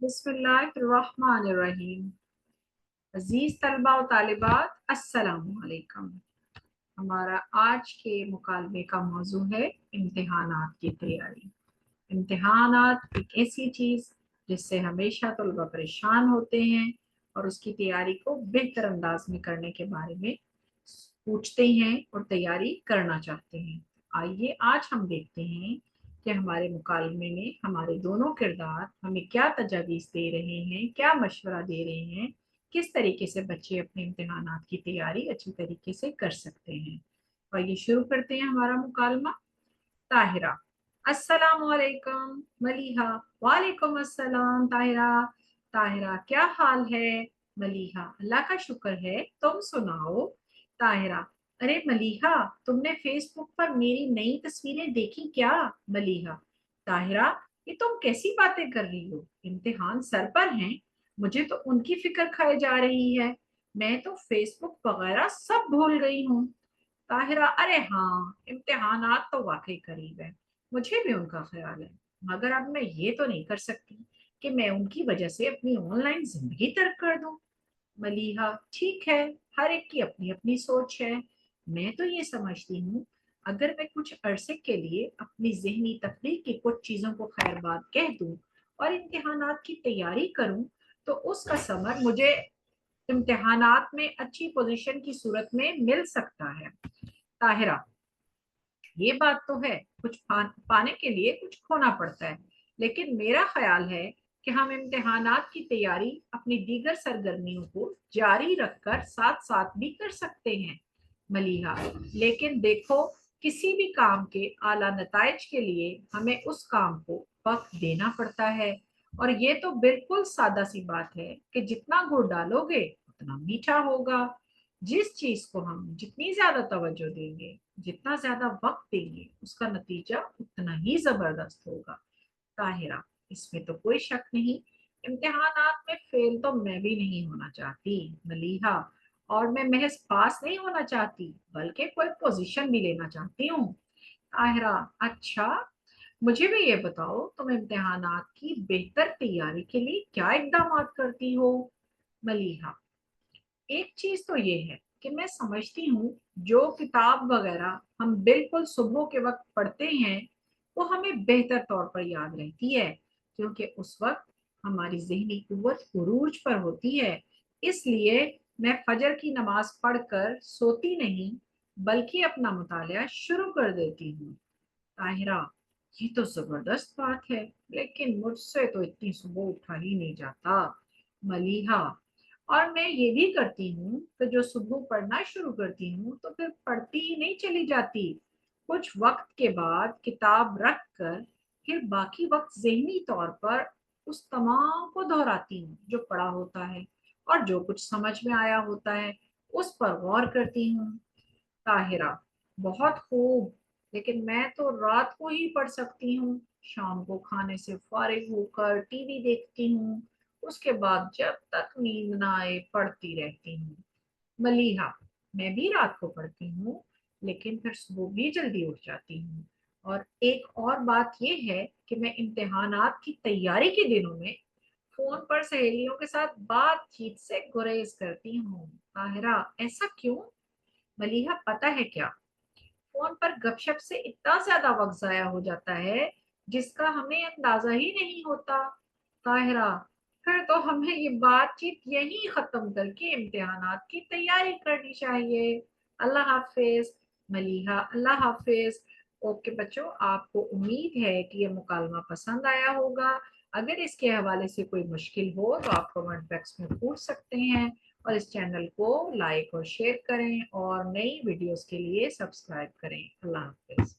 बिस्मिल्लाहिर्रहमानिर्रहीम। अजीज तलबा और तालिबात, अस्सलामु अलैकुम। हमारा आज के मुकालमे का मौजू है इम्तिहानात की तैयारी। इम्तिहानात एक ऐसी चीज़ जिससे हमेशा तलबा परेशान होते हैं और उसकी तैयारी को बेहतर अंदाज में करने के बारे में पूछते हैं और तैयारी करना चाहते हैं। आइए आज हम देखते हैं कि हमारे मुकालमे में हमारे दोनों किरदार हमें क्या तजावीज़ दे रहे हैं, क्या मशवरा दे रहे हैं, किस तरीके से बच्चे अपने इम्तिहानात की तैयारी अच्छी तरीके से कर सकते हैं। और ये शुरू करते हैं हमारा मुकालमा। ताहिरा, अस्सलाम वालेकुम। मलीहा, वालेकुम अस्सलाम। ताहिरा, ताहिरा क्या हाल है? मलीहा, अल्लाह का शुक्र है, तुम सुनाओ। ताहिरा, अरे मलीहा, तुमने फेसबुक पर मेरी नई तस्वीरें देखी क्या? मलीहा, ताहिरा, ये तुम कैसी बातें कर रही हो? इम्तिहान सर पर हैं, मुझे तो उनकी फिक्र खाए जा रही है। मैं तो फेसबुक वगैरह सब भूल गई हूँ। ताहिरा, अरे हाँ, इम्तिहानात तो वाकई करीब है, मुझे भी उनका ख्याल है, मगर अब मैं ये तो नहीं कर सकती कि मैं उनकी वजह से अपनी ऑनलाइन जिंदगी तर्क कर दूं। मलीहा, ठीक है, हर एक की अपनी अपनी सोच है। मैं तो ये समझती हूँ, अगर मैं कुछ अरसे के लिए अपनी जहनी तफरीक की कुछ चीजों को खैर बात कह दूं और इम्तिहानात की तैयारी करूं, तो उसका समर मुझे इम्तिहानात में अच्छी पोजीशन की सूरत में मिल सकता है। ताहिरा, ये बात तो है, कुछ पाने के लिए कुछ खोना पड़ता है, लेकिन मेरा ख्याल है कि हम इम्तिहानात की तैयारी अपनी दीगर सरगर्मियों को जारी रखकर साथ साथ भी कर सकते हैं। मलीहा, लेकिन देखो, किसी भी काम के आला नताइज के लिए हमें उस काम को वक्त देना पड़ता है, और ये तो बिल्कुल सादा सी बात है कि जितना गुड़ डालोगे उतना मीठा होगा। जिस चीज को हम जितनी ज्यादा तवज्जो देंगे, जितना ज्यादा वक्त देंगे, उसका नतीजा उतना ही जबरदस्त होगा। ताहिरा, इसमें तो कोई शक नहीं, इम्तिहानात में फेल तो मैं भी नहीं होना चाहती। मलीहा, और मैं महज पास नहीं होना चाहती बल्कि कोई पोजीशन भी लेना चाहती हूँ। ताहिरा, अच्छा, मुझे भी ये बताओ, तुम इम्तिहानात की बेहतर तैयारी के लिए क्या इकदाम करती हो? मलीहा, एक चीज तो ये है कि मैं समझती हूँ जो किताब वगैरह हम बिल्कुल सुबह के वक्त पढ़ते हैं वो हमें बेहतर तौर पर याद रहती है, क्योंकि उस वक्त हमारी जहनी कुव्वत उरूज पर होती है। इसलिए मैं फजर की नमाज पढ़कर सोती नहीं, बल्कि अपना मुतालिया शुरू कर देती हूँ। ताहिरा, ये तो जबरदस्त बात है, लेकिन मुझसे तो इतनी सुबह उठा ही नहीं जाता। मलीहा, और मैं ये भी करती हूँ कि जो सुबह पढ़ना शुरू करती हूँ तो फिर पढ़ती ही नहीं चली जाती। कुछ वक्त के बाद किताब रख कर फिर बाकी वक्त जहनी तौर पर उस तमाम को दोहराती हूँ जो पढ़ा होता है, और जो कुछ समझ में आया होता है उस पर गौर करती हूँ। ताहिरा, बहुत खूब, लेकिन मैं तो रात को ही पढ़ सकती हूँ। शाम को खाने से फारिग होकर टीवी देखती हूँ, उसके बाद जब तक नींद ना आए पढ़ती रहती हूँ। मलीहा, मैं भी रात को पढ़ती हूँ, लेकिन फिर सुबह भी जल्दी उठ जाती हूँ। और एक और बात यह है कि मैं इम्तिहानात की तैयारी के दिनों में फोन पर सहेलियों के साथ बातचीत से गुरेज करती हूँ। ताहिरा, ऐसा क्यों? मलीहा, पता है क्या, फोन पर गपशप से इतना ज्यादा वक्त जाया हो जाता है जिसका हमें अंदाजा ही नहीं होता। ताहिरा, फिर तो हमें ये बातचीत यहीं खत्म करके इम्तिहानात की तैयारी करनी चाहिए। अल्लाह हाफिज। मलीहा, अल्लाह हाफिज। ओके बच्चों, आपको उम्मीद है कि ये मुकालमा पसंद आया होगा। अगर इसके हवाले से कोई मुश्किल हो तो आप कमेंट बॉक्स में पूछ सकते हैं, और इस चैनल को लाइक और शेयर करें, और नई वीडियोस के लिए सब्सक्राइब करें। अल्लाह हाफिज।